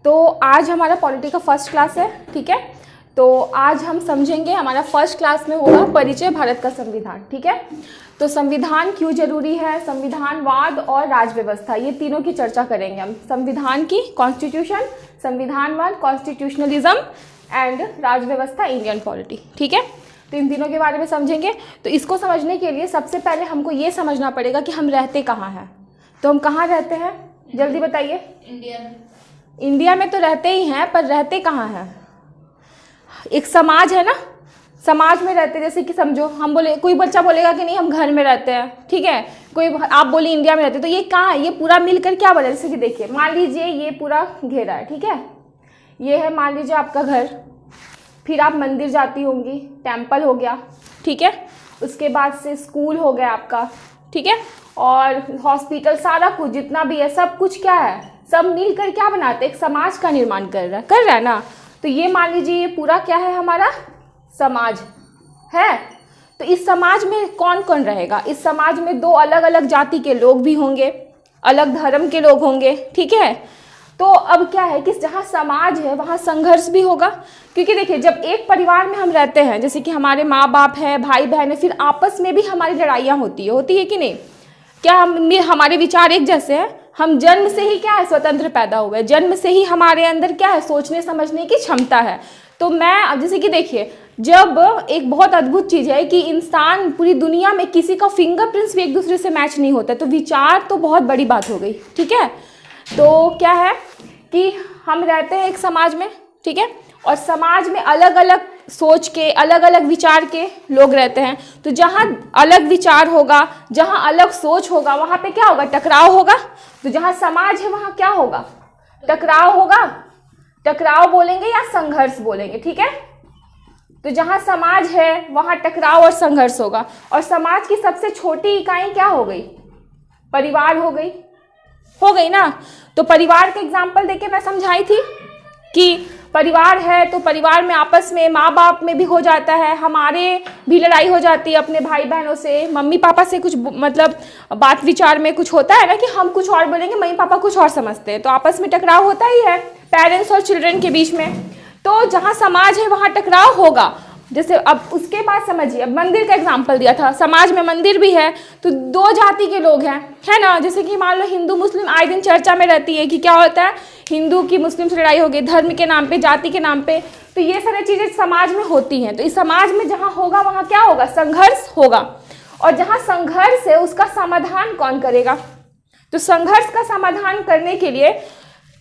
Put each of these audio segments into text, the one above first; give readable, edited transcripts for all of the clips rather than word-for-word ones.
तो आज हमारा पॉलिटी का फर्स्ट क्लास है, ठीक है। तो आज हम समझेंगे, हमारा फर्स्ट क्लास में होगा परिचय भारत का संविधान, ठीक है। तो संविधान क्यों जरूरी है, संविधानवाद और राज व्यवस्था, ये तीनों की चर्चा करेंगे हम। संविधान की, कॉन्स्टिट्यूशन, संविधानवाद, कॉन्स्टिट्यूशनलिज्म एंड राज व्यवस्था, इंडियन पॉलिटी, ठीक है। तो इन तीनों के बारे में समझेंगे। तो इसको समझने के लिए सबसे पहले हमको ये समझना पड़ेगा कि हम रहते कहाँ हैं। तो हम कहाँ रहते हैं, जल्दी बताइए। इंडिया में तो रहते ही हैं, पर रहते कहाँ हैं? एक समाज है ना, समाज में रहते। जैसे कि समझो हम बोले, कोई बच्चा बोलेगा कि नहीं हम घर में रहते हैं, ठीक है। कोई आप बोले इंडिया में रहते, तो ये कहाँ है? ये पूरा मिलकर क्या बना? जैसे कि देखिए, मान लीजिए ये पूरा घेरा है, ठीक है। ये है मान लीजिए आपका घर, फिर आप मंदिर जाती होंगी, टेम्पल हो गया, ठीक है। उसके बाद से स्कूल हो गया आपका, ठीक है। और हॉस्पिटल, सारा कुछ जितना भी है, सब कुछ क्या है, सब मिलकर क्या बनाते हैं? एक समाज का निर्माण कर रहा है ना। तो ये मान लीजिए ये पूरा क्या है, हमारा समाज है। तो इस समाज में कौन कौन रहेगा? इस समाज में दो अलग अलग जाति के लोग भी होंगे, अलग धर्म के लोग होंगे, ठीक है। तो अब क्या है कि जहाँ समाज है वहाँ संघर्ष भी होगा, क्योंकि देखिए जब एक परिवार में हम रहते हैं, जैसे कि हमारे माँ बाप है, भाई बहन है, फिर आपस में भी हमारी लड़ाइयाँ होती है कि नहीं? क्या हमारे विचार एक जैसे हैं? हम जन्म से ही क्या है, स्वतंत्र पैदा हुए, जन्म से ही हमारे अंदर क्या है, सोचने समझने की क्षमता है। तो मैं जैसे कि देखिए, जब एक बहुत अद्भुत चीज़ है कि इंसान पूरी दुनिया में किसी का फिंगरप्रिंट्स भी एक दूसरे से मैच नहीं होता, तो विचार तो बहुत बड़ी बात हो गई, ठीक है। तो क्या है कि हम रहते हैं एक समाज में, ठीक है, और समाज में अलग अलग सोच के, अलग अलग विचार के लोग रहते हैं। तो जहाँ अलग विचार होगा, जहाँ अलग सोच होगा, वहाँ पे क्या होगा, टकराव होगा। तो जहाँ समाज है वहाँ क्या होगा, टकराव होगा। टकराव बोलेंगे या संघर्ष बोलेंगे, ठीक है। तो जहाँ समाज है वहाँ टकराव और संघर्ष होगा। और समाज की सबसे छोटी इकाई क्या हो गई, परिवार हो गई ना। तो परिवार के एग्जाम्पल देके मैं समझाई थी कि परिवार है तो परिवार में आपस में माँ बाप में भी हो जाता है, हमारे भी लड़ाई हो जाती है अपने भाई बहनों से, मम्मी पापा से कुछ मतलब बात विचार में कुछ होता है ना, कि हम कुछ और बोलेंगे, मम्मी पापा कुछ और समझते हैं, तो आपस में टकराव होता ही है पेरेंट्स और चिल्ड्रन के बीच में। तो जहाँ समाज है वहाँ टकराव होगा। जैसे अब उसके बाद समझिए, अब मंदिर का एग्जाम्पल दिया था, समाज में मंदिर भी है, तो दो जाति के लोग हैं, है ना। जैसे कि मान लो हिंदू मुस्लिम आए दिन चर्चा में रहती है कि क्या होता है, हिंदू की मुस्लिम से लड़ाई हो गई, धर्म के नाम पे, जाति के नाम पे। तो ये सारी चीज़ें समाज में होती हैं। तो इस समाज में जहाँ होगा वहाँ क्या होगा, संघर्ष होगा। और जहाँ संघर्ष है उसका समाधान कौन करेगा? तो संघर्ष का समाधान करने के लिए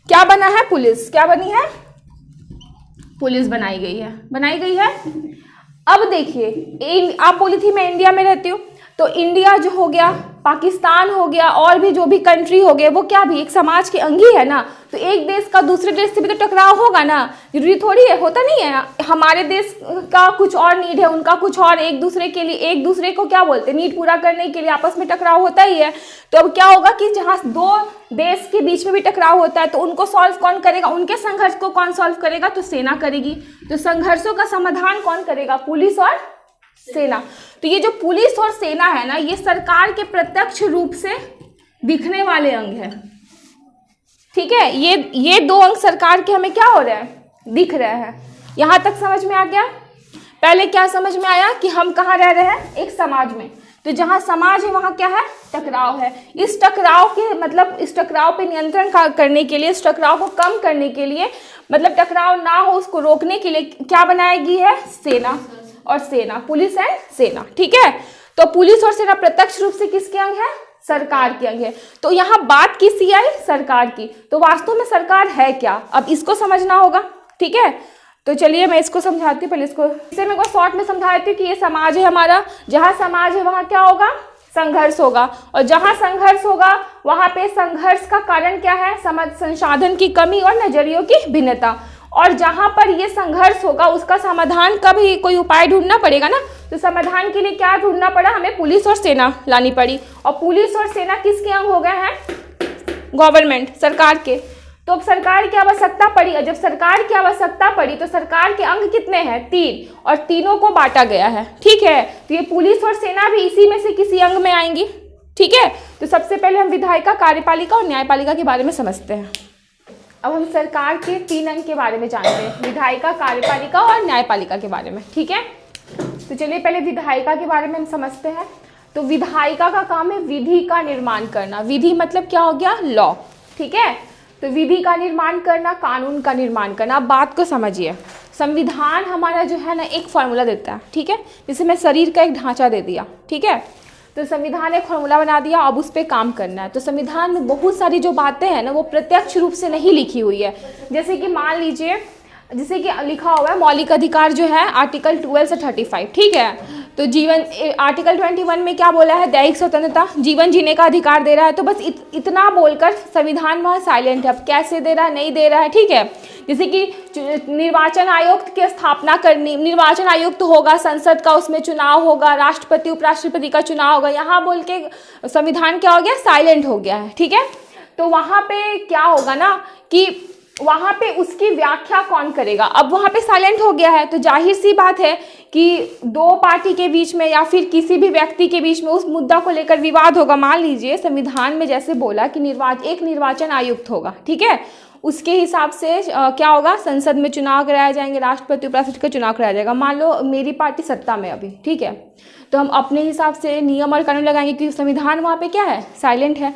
क्या बना है, पुलिस। क्या बनी है, पुलिस बनाई गई है। अब देखिए, आप बोली थी मैं इंडिया में रहती हूँ, तो इंडिया जो हो गया, पाकिस्तान हो गया, और भी जो भी कंट्री हो गए, वो क्या भी एक समाज के अंग ही है ना। तो एक देश का दूसरे देश से भी तो टकराव होगा ना, जरूरी थोड़ी है, होता नहीं है। हमारे देश का कुछ और नीड है, उनका कुछ और, एक दूसरे के लिए, एक दूसरे को क्या बोलते हैं, नीड पूरा करने के लिए आपस में टकराव होता ही है। तो अब क्या होगा कि जहाँ दो देश के बीच में भी टकराव होता है, तो उनको सॉल्व कौन करेगा, उनके संघर्ष को कौन सॉल्व करेगा, तो सेना करेगी। तो संघर्षों का समाधान कौन करेगा, पुलिस और सेना। तो ये जो पुलिस और सेना है ना, ये सरकार के प्रत्यक्ष रूप से दिखने वाले अंग हैं, ठीक है। ये दो अंग सरकार के हमें क्या हो रहे हैं, दिख रहे हैं। यहां तक समझ में आ गया? पहले क्या समझ में आया कि हम कहाँ रह रहे हैं, एक समाज में। तो जहाँ समाज है वहाँ क्या है, टकराव है। इस टकराव के मतलब इस टकराव पे नियंत्रण करने के लिए, इस टकराव को कम करने के लिए, मतलब टकराव ना हो उसको रोकने के लिए क्या बनाएगी है, सेना और सेना, पुलिस एंड सेना, ठीक है। तो पुलिस और सेना प्रत्यक्ष रूप से किसके अंग है, सरकार के अंग है। तो यहाँ बात किसकी आई, सरकार की। तो वास्तव में सरकार है क्या, अब इसको समझना होगा, ठीक है। तो चलिए मैं इसको समझाती हूँ, पहले इसे मैं शॉर्ट में समझा देती हूँ कि ये समाज है हमारा। जहाँ समाज है वहाँ क्या होगा, संघर्ष होगा। और जहाँ संघर्ष होगा वहाँ पे संघर्ष का कारण क्या है, संसाधन की कमी और नजरियों की भिन्नता। और जहाँ पर ये संघर्ष होगा उसका समाधान का भी कोई उपाय ढूंढना पड़ेगा ना। तो समाधान के लिए क्या ढूंढना पड़ा, हमें पुलिस और सेना लानी पड़ी। और पुलिस और सेना किसके अंग हो गए हैं, गवर्नमेंट, सरकार के। तो अब सरकार की आवश्यकता पड़ी, और जब सरकार की आवश्यकता पड़ी तो सरकार के अंग कितने हैं, 3, और तीनों को बांटा गया है, ठीक है। तो ये पुलिस और सेना भी इसी में से किसी अंग में आएंगी, ठीक है। तो सबसे पहले हम विधायिका, कार्यपालिका और न्यायपालिका के बारे में समझते हैं। अब हम सरकार के 3 अंग के बारे में जानते हैं, विधायिका, कार्यपालिका और न्यायपालिका के बारे में। ठीक है, तो चलिए पहले विधायिका के बारे में हम समझते हैं। तो विधायिका का काम है विधि का निर्माण करना। विधि मतलब क्या हो गया? लॉ। ठीक है, तो विधि का निर्माण करना, कानून का निर्माण करना। अब बात को समझिए, संविधान हमारा जो है ना एक फॉर्मूला देता है। ठीक है, जैसे मैं शरीर का एक ढांचा दे दिया। ठीक है, तो संविधान एक फॉर्मूला बना दिया, अब उस पर काम करना है। तो संविधान में बहुत सारी जो बातें हैं ना वो प्रत्यक्ष रूप से नहीं लिखी हुई है। जैसे कि मान लीजिए, जैसे कि लिखा हुआ है मौलिक अधिकार जो है आर्टिकल 12 से 35। ठीक है, तो जीवन, आर्टिकल 21 में क्या बोला है? दैहिक स्वतंत्रता, जीवन जीने का अधिकार दे रहा है। तो बस इतना बोलकर संविधान वहाँ साइलेंट है। अब कैसे दे रहा है, नहीं दे रहा है। ठीक है, जैसे कि निर्वाचन आयोग की स्थापना करनी, निर्वाचन आयुक्त होगा, संसद का उसमें चुनाव होगा, राष्ट्रपति उपराष्ट्रपति का चुनाव होगा, यहाँ बोल के संविधान क्या हो गया? साइलेंट हो गया है। ठीक है, तो वहाँ पे क्या होगा ना कि वहाँ पे उसकी व्याख्या कौन करेगा? अब वहाँ पे साइलेंट हो गया है, तो जाहिर सी बात है कि 2 पार्टी के बीच में या फिर किसी भी व्यक्ति के बीच में उस मुद्दा को लेकर विवाद होगा। मान लीजिए संविधान में जैसे बोला कि एक निर्वाचन आयुक्त होगा। ठीक है, उसके हिसाब से क्या होगा? संसद में चुनाव कराए जाएंगे, राष्ट्रपति उपराष्ट्रपति का चुनाव कराया जाएगा। मान लो मेरी पार्टी सत्ता में अभी। ठीक है, तो हम अपने हिसाब से नियम और कानून लगाएंगे क्योंकि संविधान वहाँ पे क्या है? साइलेंट है।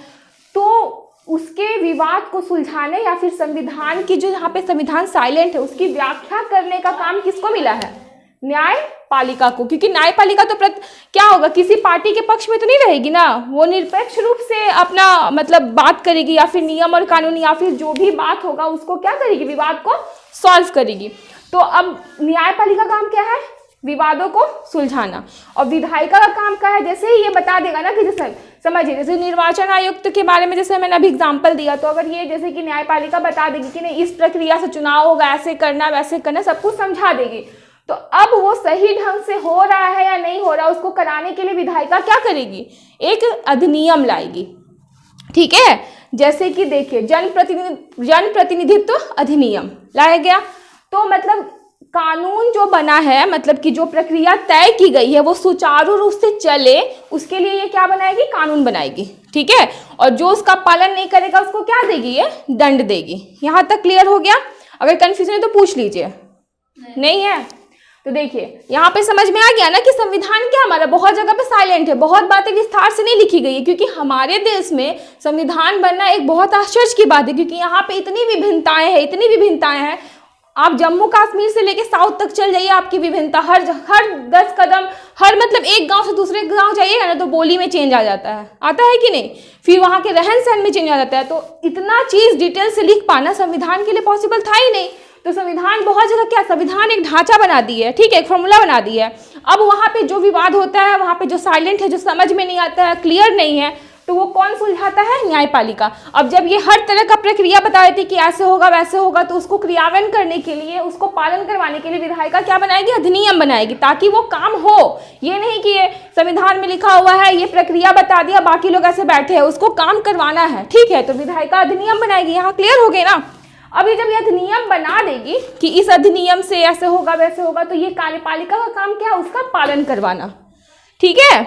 तो उसके विवाद को सुलझाने या फिर संविधान की जो यहाँ पे संविधान साइलेंट है उसकी व्याख्या करने का काम किसको मिला है? न्यायपालिका को। क्योंकि न्यायपालिका तो क्या होगा? किसी पार्टी के पक्ष में तो नहीं रहेगी ना, वो निरपेक्ष रूप से अपना मतलब बात करेगी या फिर नियम और कानून या फिर जो भी बात होगा उसको क्या करेगी? विवाद को सॉल्व करेगी। तो अब न्यायपालिका का काम क्या है? विवादों को सुलझाना। और विधायिका का काम क्या है? जैसे ही ये बता देगा ना कि जैसे समझिए, जैसे निर्वाचन आयुक्त के बारे में जैसे मैंने अभी एग्जांपल दिया, तो अगर ये जैसे कि न्यायपालिका बता देगी कि नहीं इस प्रक्रिया से चुनाव होगा, ऐसे करना वैसे करना, सब कुछ समझा देगी, तो अब वो सही ढंग से हो रहा है या नहीं हो रहा उसको कराने के लिए विधायिका क्या करेगी? एक अधिनियम लाएगी। ठीक है, जैसे कि देखिए जनप्रतिनिधित्व अधिनियम लाया गया। तो मतलब कानून जो बना है, मतलब कि जो प्रक्रिया तय की गई है वो सुचारू रूप से चले, उसके लिए ये क्या बनाएगी? कानून बनाएगी। ठीक है, और जो उसका पालन नहीं करेगा उसको क्या देगी? ये दंड देगी। यहाँ तक क्लियर हो गया? अगर कंफ्यूजन है तो पूछ लीजिए। नहीं है तो देखिए यहाँ पे समझ में आ गया ना कि संविधान क्या हमारा बहुत जगह पे साइलेंट है, बहुत बातें विस्तार से नहीं लिखी गई है, क्योंकि हमारे देश में संविधान बनना एक बहुत आश्चर्य की बात है, क्योंकि यहाँ पे इतनी विभिन्नताएं हैं। आप जम्मू कश्मीर से लेके साउथ तक चल जाइए, आपकी विभिन्नता हर 10 कदम, हर मतलब एक गांव से दूसरे गांव जाइएगा ना तो बोली में चेंज आ जाता है, आता है कि नहीं? फिर वहाँ के रहन सहन में चेंज आ जाता है। तो इतना चीज़ डिटेल से लिख पाना संविधान के लिए पॉसिबल था ही नहीं। तो संविधान बहुत जगह क्या, संविधान एक ढांचा बना दी है, ठीक है, एक फॉर्मूला बना दी है। अब वहाँ पे जो विवाद होता है, वहाँ पे जो साइलेंट है, जो समझ में नहीं आता है, क्लियर नहीं है, तो वो कौन सुलझाता है? न्यायपालिका। अब जब ये हर तरह का प्रक्रिया बता देती कि ऐसे होगा वैसे होगा, तो उसको क्रियान्वयन करने के लिए, उसको पालन करवाने के लिए विधायिका क्या बनाएगी? अधिनियम बनाएगी, ताकि वो काम हो। ये नहीं कि ये संविधान में लिखा हुआ है, ये प्रक्रिया बता दिया, बाकी लोग ऐसे बैठे हैं, उसको काम करवाना है, ठीक है, तो विधायिका अधिनियम बनाएगी। यहाँ क्लियर हो गए ना? अभी जब ये अधिनियम बना देगी कि इस अधिनियम से ऐसे होगा वैसे होगा, तो ये कार्यपालिका का काम क्या है? उसका पालन करवाना, ठीक है।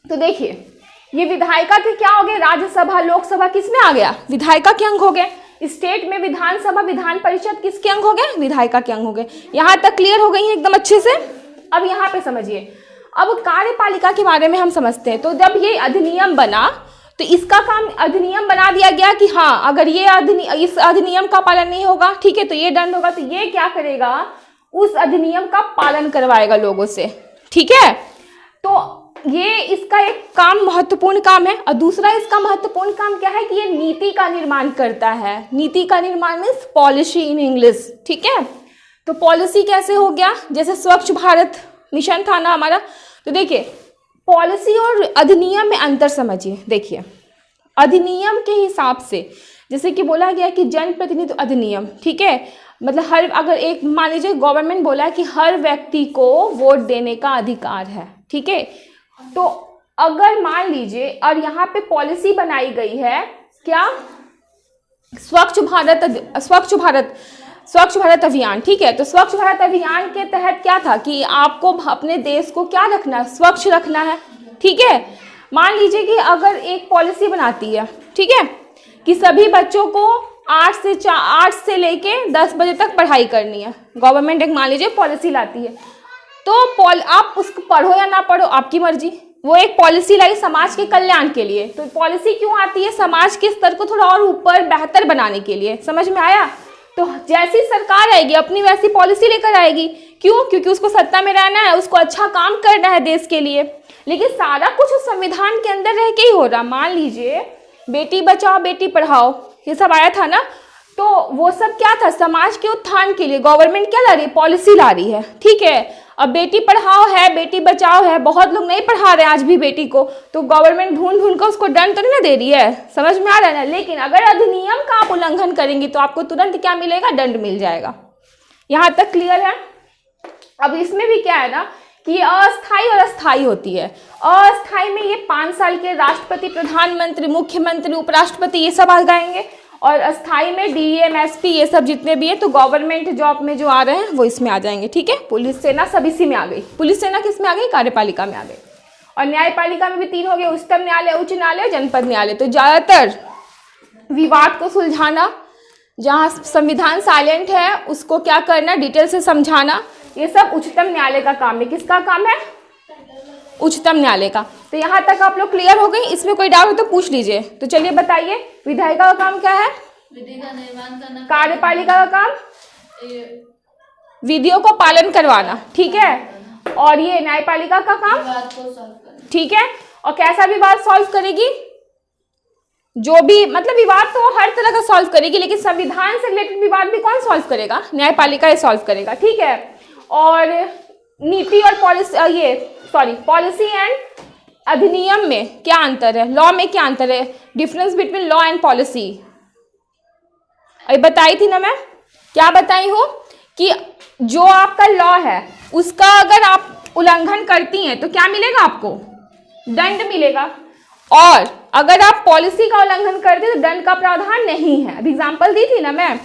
तो देखिए ये विधायिका के क्या हो गए? राज्यसभा लोकसभा किसमें आ गया? विधायिका के अंग हो गए। स्टेट में विधानसभा विधान परिषद किसके अंग हो गए? विधायिका के अंग हो गए। यहाँ तक क्लियर हो गई है एकदम अच्छे से? अब यहाँ पे समझिए, अब कार्यपालिका के बारे में हम समझते हैं। तो जब ये अधिनियम बना तो इसका काम, अधिनियम बना दिया गया कि हाँ अगर ये इस अधिनियम का पालन नहीं होगा, ठीक है, तो ये दंड होगा। तो ये क्या करेगा? उस अधिनियम का पालन करवाएगा लोगों से, ठीक है। तो ये इसका एक काम, महत्वपूर्ण काम है। और दूसरा इसका महत्वपूर्ण काम क्या है कि ये नीति का निर्माण करता है। नीति का निर्माण मीन्स पॉलिसी इन इंग्लिश, ठीक है। तो पॉलिसी कैसे हो गया? जैसे स्वच्छ भारत मिशन था ना हमारा, तो देखिए पॉलिसी और अधिनियम में अंतर समझिए। देखिए अधिनियम के हिसाब से जैसे कि बोला गया कि जनप्रतिनिधित्व अधिनियम, ठीक है, मतलब हर, अगर एक मान लीजिए गवर्नमेंट बोला कि हर व्यक्ति को वोट देने का अधिकार है, ठीक है, तो अगर मान लीजिए, और यहाँ पे पॉलिसी बनाई गई है क्या? स्वच्छ भारत अभियान, ठीक है। तो स्वच्छ भारत अभियान के तहत क्या था कि आपको अपने देश को क्या रखना है? स्वच्छ रखना है, ठीक है। मान लीजिए कि अगर एक पॉलिसी बनाती है, ठीक है, कि सभी बच्चों को 8 से लेके 10 बजे तक पढ़ाई करनी है। गवर्नमेंट एक मान लीजिए पॉलिसी लाती है, तो आप उसको पढ़ो या ना पढ़ो आपकी मर्जी। वो एक पॉलिसी लाई समाज के कल्याण के लिए, तो पॉलिसी क्यों आती है? समाज के स्तर को थोड़ा और ऊपर बेहतर बनाने के लिए। समझ में आया? तो जैसी सरकार आएगी अपनी वैसी पॉलिसी लेकर आएगी। क्यों? क्योंकि उसको सत्ता में रहना है, उसको अच्छा काम करना है देश के लिए। लेकिन सारा कुछ उस संविधान के अंदर रह के ही हो रहा। मान लीजिए बेटी बचाओ बेटी पढ़ाओ ये सब आया था ना, तो वो सब क्या था? समाज के उत्थान के लिए गवर्नमेंट क्या ला रही है? पॉलिसी ला रही है। ठीक है, अब बेटी पढ़ाओ है बेटी बचाओ है, बहुत लोग नहीं पढ़ा रहे आज भी बेटी को, तो गवर्नमेंट ढूंढ ढूंढ कर उसको दंड तो नहीं ना दे रही है। समझ में आ रहा है ना? लेकिन अगर अधिनियम का आप उल्लंघन करेंगी तो आपको तुरंत क्या मिलेगा? दंड मिल जाएगा। यहाँ तक क्लियर है? अब इसमें भी क्या है ना कि अस्थाई और अस्थाई होती है। अस्थाई में ये 5 साल के राष्ट्रपति, प्रधानमंत्री, मुख्यमंत्री, उपराष्ट्रपति ये सब आ जाएंगे, और अस्थाई में डीएम, एसपी ये सब जितने भी हैं, तो गवर्नमेंट जॉब में जो आ रहे हैं वो इसमें आ जाएंगे। ठीक है, पुलिस सेना सब इसी में आ गई। पुलिस सेना किस में आ गई? कार्यपालिका में आ गई। और न्यायपालिका में भी 3 हो गए, उच्चतम न्यायालय, उच्च न्यायालय, जनपद न्यायालय। तो ज़्यादातर विवाद को सुलझाना, जहाँ संविधान साइलेंट है उसको क्या करना? डिटेल से समझाना, ये सब उच्चतम न्यायालय का काम है। किसका काम है? उच्चतम न्यायालय का। तो यहाँ तक आप लोग क्लियर हो गई? इसमें कोई डाउट हो तो पूछ लीजिए। तो चलिए बताइए, विधायिका का काम क्या है? विधि का निर्माण करना। कार्यपालिका का काम विधियों को पालन करवाना। ठीक है, और ये न्यायपालिका का काम विवाद को सॉल्व करना। ठीक है, और कैसा विवाद सॉल्व करेगी? जो भी मतलब विवाद तो हर तरह का सॉल्व करेगी, लेकिन संविधान से रिलेटेड विवाद भी कौन सॉल्व करेगा? न्यायपालिका ही सॉल्व करेगा। ठीक है, और नीति और पॉलिसी एंड अधिनियम में क्या अंतर है? लॉ में क्या अंतर है? Difference between law and policy अभी बताई थी ना मैं। क्या बताई हूँ कि जो आपका लॉ है उसका अगर आप उल्लंघन करती हैं तो क्या मिलेगा? आपको दंड मिलेगा, और अगर आप पॉलिसी का उल्लंघन करते हैं तो दंड का प्रावधान नहीं है। अभी एग्जाम्पल दी थी ना मैं।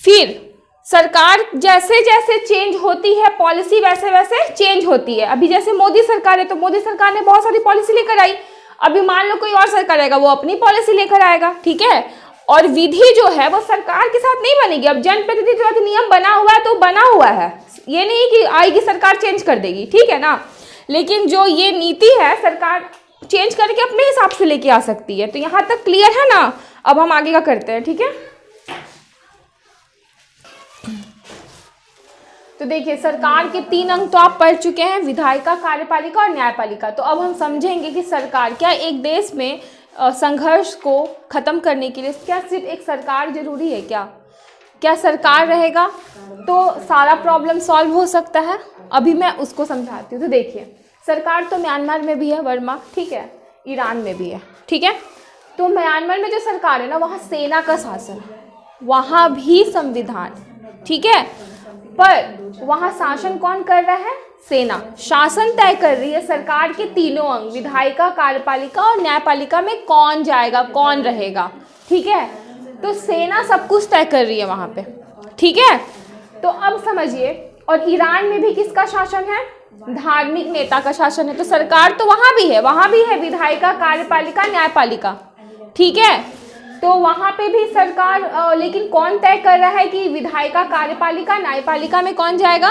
फिर सरकार जैसे जैसे चेंज होती है पॉलिसी वैसे वैसे चेंज होती है। अभी जैसे मोदी सरकार है तो मोदी सरकार ने बहुत सारी पॉलिसी लेकर आई। अभी मान लो कोई और सरकार आएगा, वो अपनी पॉलिसी लेकर आएगा। ठीक है, और विधि जो है वो सरकार के साथ नहीं बनेगी। अब जनप्रतिनिधि अधिनियम बना हुआ है तो बना हुआ है, ये नहीं कि आएगी सरकार चेंज कर देगी। ठीक है ना, लेकिन जो ये नीति है सरकार चेंज करके अपने हिसाब से लेके आ सकती है। तो यहाँ तक क्लियर है ना? अब हम आगे का करते हैं। ठीक है, तो देखिए सरकार के 3 अंग तो आप पढ़ चुके हैं, विधायिका, कार्यपालिका और न्यायपालिका। तो अब हम समझेंगे कि सरकार क्या एक देश में संघर्ष को खत्म करने के लिए क्या सिर्फ एक सरकार जरूरी है? क्या सरकार रहेगा तो सारा प्रॉब्लम सॉल्व हो सकता है? अभी मैं उसको समझाती हूँ। तो देखिए सरकार तो म्यांमार में भी है, वर्मा, ठीक है, ईरान में भी है। ठीक है, तो म्यांमार में जो सरकार है ना वहाँ सेना का शासन है, वहाँ भी संविधान। ठीक है, पर वहाँ शासन कौन कर रहा है? सेना। शासन तय कर रही है सरकार के 3 अंग, विधायिका, कार्यपालिका और न्यायपालिका में कौन जाएगा कौन रहेगा। ठीक है, तो सेना सब कुछ तय कर रही है वहाँ पे। ठीक है, तो अब समझिए, और ईरान में भी किसका शासन है? धार्मिक नेता का शासन है। तो सरकार तो वहाँ भी है विधायिका, कार्यपालिका, न्यायपालिका। ठीक है, तो वहाँ पे भी सरकार, लेकिन कौन तय कर रहा है कि विधायिका, कार्यपालिका, न्यायपालिका में कौन जाएगा?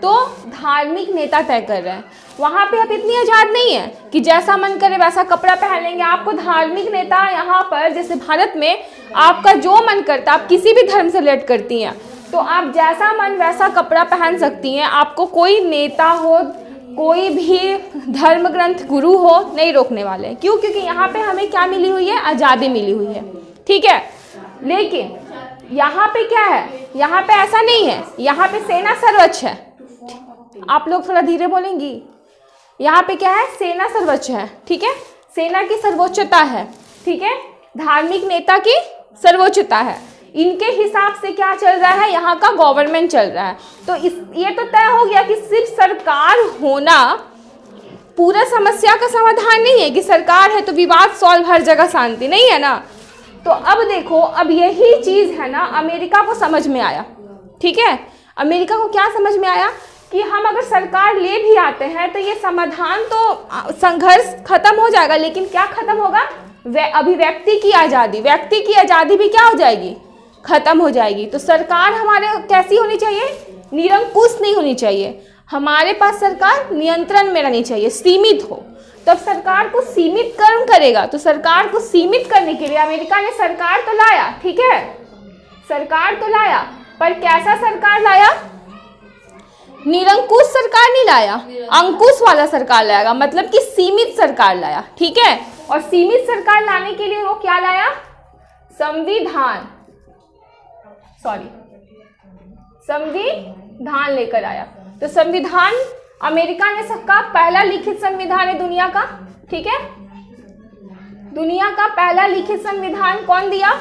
तो धार्मिक नेता तय कर रहे हैं। वहाँ पे आप इतनी आज़ाद नहीं है कि जैसा मन करे वैसा कपड़ा पहन लेंगे। आपको धार्मिक नेता यहाँ पर, जैसे भारत में आपका जो मन करता, आप किसी भी धर्म से रिलेट करती हैं तो आप जैसा मन वैसा कपड़ा पहन सकती हैं। आपको कोई नेता हो, कोई भी धर्म ग्रंथ गुरु हो, नहीं रोकने वाले। क्यों? क्योंकि यहाँ पे हमें क्या मिली हुई है? आज़ादी मिली हुई है। ठीक है, लेकिन यहाँ पे क्या है? यहाँ पे ऐसा नहीं है, यहाँ पे सेना सर्वोच्च है। आप लोग थोड़ा धीरे बोलेंगी। यहाँ पे क्या है? सेना सर्वोच्च है। ठीक है, सेना की सर्वोच्चता है। ठीक है, धार्मिक नेता की सर्वोच्चता है। इनके हिसाब से क्या चल रहा है? यहाँ का गवर्नमेंट चल रहा है। तो ये तो तय हो गया कि सिर्फ सरकार होना पूरा समस्या का समाधान नहीं है कि सरकार है तो विवाद सॉल्व, हर जगह शांति नहीं है ना। तो अब देखो, अब यही चीज़ है ना अमेरिका को समझ में आया। ठीक है, अमेरिका को क्या समझ में आया कि हम अगर सरकार ले भी आते हैं तो ये समाधान तो, संघर्ष खत्म हो जाएगा, लेकिन क्या खत्म होगा? अभिव्यक्ति की आज़ादी, व्यक्ति की आज़ादी भी क्या हो जाएगी, खत्म हो जाएगी। तो सरकार हमारे कैसी होनी चाहिए, निरंकुश नहीं होनी चाहिए, हमारे पास सरकार नियंत्रण में रहनी चाहिए, सीमित हो। तब सरकार को सीमित कौन करेगा, तो सरकार को सीमित करने के लिए अमेरिका ने सरकार तो लाया, ठीक है, सरकार तो लाया, पर कैसा सरकार लाया, निरंकुश सरकार नहीं लाया, अंकुश वाला सरकार लाएगा, मतलब कि सीमित सरकार लाया, ठीक है। और सीमित सरकार लाने के लिए वो क्या लाया, संविधान, संविधान लेकर आया। तो संविधान अमेरिका ने सबका पहला लिखित संविधान है दुनिया का, ठीक है, दुनिया का पहला लिखित संविधान कौन दिया,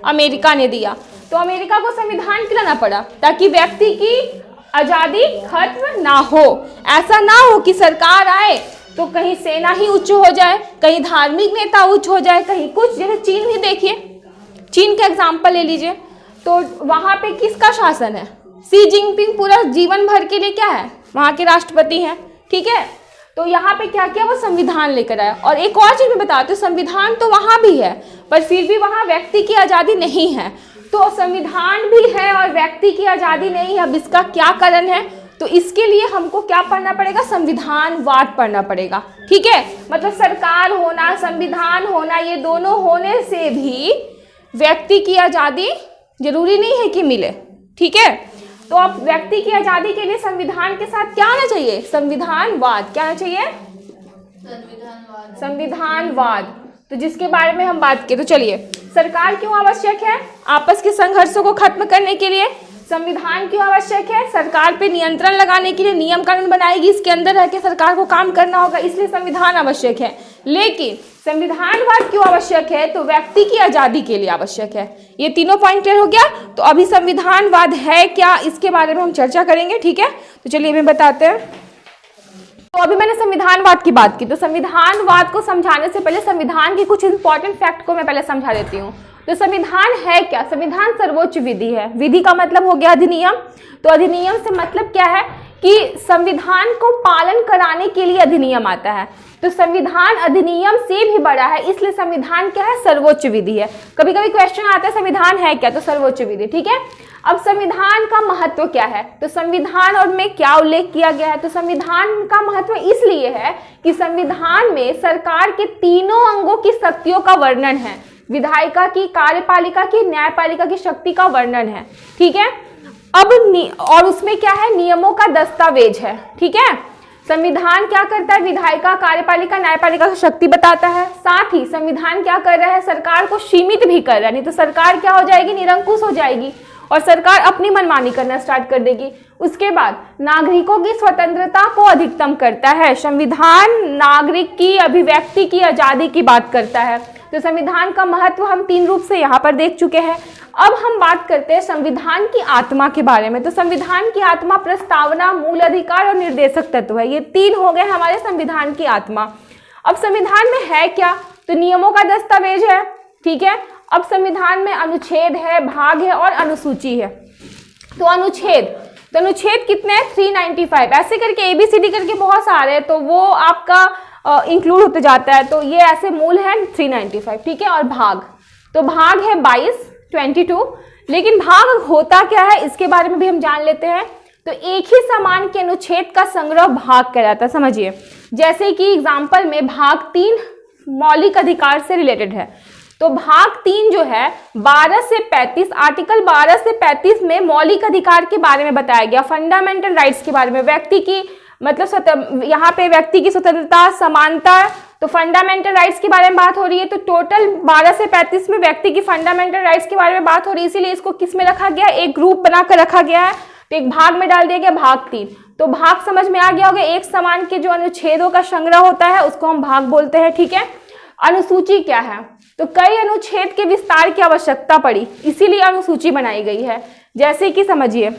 अमेरिका ने दिया। तो अमेरिका को संविधान क्यों लाना पड़ा, ताकि व्यक्ति की आज़ादी खत्म ना हो। ऐसा ना हो कि सरकार आए तो कहीं सेना ही उच्च हो जाए, कहीं धार्मिक नेता उच्च हो जाए, कहीं कुछ। जैसे चीन ही देखिए, चीन का एग्जाम्पल ले लीजिए, तो वहाँ पे किसका शासन है, शी जिनपिंग पूरा जीवन भर के लिए क्या है, वहाँ के राष्ट्रपति हैं, ठीक है। तो यहाँ पे क्या किया, वो संविधान लेकर आया। और एक और चीज़ मैं बताती हूँ, संविधान तो वहाँ भी है, पर फिर भी वहाँ व्यक्ति की आज़ादी नहीं है। तो संविधान भी है और व्यक्ति की आज़ादी नहीं है। अब इसका क्या कारण है, तो इसके लिए हमको क्या पढ़ना पड़ेगा, संविधानवाद पढ़ना पड़ेगा, ठीक है। मतलब सरकार होना, संविधान होना, ये दोनों होने से भी व्यक्ति की आज़ादी जरूरी नहीं है कि मिले, ठीक है। तो अब व्यक्ति की आज़ादी के लिए संविधान के साथ क्या होना चाहिए, संविधानवाद। क्या होना चाहिए, संविधानवाद। तो जिसके बारे में हम बात करें, तो चलिए, सरकार क्यों आवश्यक है, आपस के संघर्षों को खत्म करने के लिए। संविधान क्यों आवश्यक है, सरकार पे नियंत्रण लगाने के लिए, नियम कानून बनाएगी, इसके अंदर रह के सरकार को काम करना होगा, इसलिए संविधान आवश्यक है। लेकिन संविधानवाद क्यों आवश्यक है, तो व्यक्ति की आज़ादी के लिए आवश्यक है। ये तीनों पॉइंट क्लियर हो गया। तो अभी संविधानवाद है क्या, इसके बारे में हम चर्चा करेंगे, ठीक है। तो चलिए हमें बताते हैं। तो अभी मैंने संविधानवाद की बात की, तो संविधानवाद को समझाने से पहले संविधान के कुछ इंपॉर्टेंट फैक्ट को मैं पहले समझा देती हूँ। तो संविधान है क्या, संविधान सर्वोच्च विधि है। विधि का मतलब हो गया अधिनियम। तो अधिनियम से मतलब क्या है कि संविधान को पालन कराने के लिए अधिनियम आता है। तो संविधान अधिनियम से भी बड़ा है, इसलिए संविधान क्या है, सर्वोच्च विधि है। कभी कभी क्वेश्चन आता है संविधान है क्या, तो सर्वोच्च विधि, ठीक है। अब संविधान का महत्व क्या है, तो संविधान और में क्या उल्लेख किया गया है, तो संविधान का महत्व इसलिए है कि संविधान में सरकार के तीनों अंगों की शक्तियों का वर्णन है, विधायिका की, कार्यपालिका की, न्यायपालिका की शक्ति का वर्णन है, ठीक है। अब और उसमें क्या है, नियमों का दस्तावेज है, ठीक है। संविधान क्या करता है, विधायिका, कार्यपालिका, न्यायपालिका की शक्ति बताता है। साथ ही संविधान क्या कर रहा है, सरकार को सीमित भी कर रहा है, नहीं तो सरकार क्या हो जाएगी, निरंकुश हो जाएगी और सरकार अपनी मनमानी करना स्टार्ट कर देगी। उसके बाद नागरिकों की स्वतंत्रता को अधिकतम करता है। संविधान नागरिक की अभिव्यक्ति की आज़ादी की बात करता है। तो संविधान का महत्व हम 3 रूप से यहाँ पर देख चुके हैं। अब हम बात करते हैं संविधान की आत्मा के बारे में। तो संविधान की आत्मा प्रस्तावना, मूल अधिकार और निर्देशक तत्व है। ये 3 हो गए हमारे संविधान की आत्मा। अब संविधान में है क्या, तो नियमों का दस्तावेज है, ठीक है। अब संविधान में अनुच्छेद है, भाग है और अनुसूची है। तो अनुच्छेद कितने हैं, 395। ऐसे करके ABCD करके बहुत सारे हैं, तो वो आपका इंक्लूड होते जाता है। तो ये ऐसे मूल है 395, ठीक है। और भाग, तो भाग है 22। लेकिन भाग होता क्या है, इसके बारे में भी हम जान लेते हैं। तो एक ही समान के अनुच्छेद का संग्रह भाग कहलाता है। समझिए, जैसे कि एग्जाम्पल में भाग 3 मौलिक अधिकार से रिलेटेड है। तो भाग 3 जो है 12 से 35, आर्टिकल 12 से 35 में मौलिक अधिकार के बारे में बताया गया, फंडामेंटल राइट्स के बारे में, व्यक्ति की मतलब यहाँ पे व्यक्ति की स्वतंत्रता, समानता, तो फंडामेंटल राइट्स के बारे में बात हो रही है। तो टोटल 12 से 35 में व्यक्ति की फंडामेंटल राइट्स के बारे में बात हो रही है, इसीलिए इसको किस में रखा गया, एक ग्रुप बनाकर रखा गया है। तो एक भाग में डाल दिया गया भाग 3। तो भाग समझ में आ गया होगा, एक समान के जो अनुच्छेदों का संग्रह होता है उसको हम भाग बोलते हैं, ठीक है। अनुसूची क्या है, तो कई अनुच्छेद के विस्तार की आवश्यकता पड़ी, इसीलिए अनुसूची बनाई गई है। जैसे कि समझिए,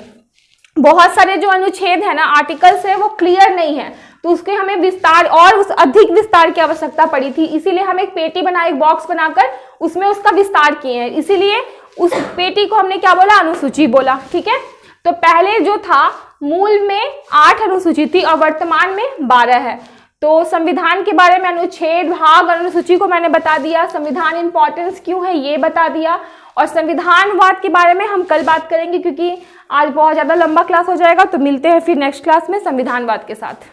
बहुत सारे जो अनुच्छेद है ना, आर्टिकल्स है, वो क्लियर नहीं है, तो उसके हमें विस्तार और उस अधिक विस्तार की आवश्यकता पड़ी थी। इसीलिए हम एक पेटी बनाए, एक बॉक्स बनाकर उसमें उसका विस्तार किए हैं, इसीलिए उस पेटी को हमने क्या बोला, अनुसूची बोला, ठीक है। तो पहले जो था मूल में 8 अनुसूची थी और वर्तमान में 12 है। तो संविधान के बारे में अनुच्छेद, भाग और अनुसूची को मैंने बता दिया। संविधान इंपॉर्टेंस क्यों है ये बता दिया। और संविधानवाद के बारे में हम कल बात करेंगे, क्योंकि आज बहुत ज़्यादा लंबा क्लास हो जाएगा। तो मिलते हैं फिर नेक्स्ट क्लास में संविधानवाद के साथ।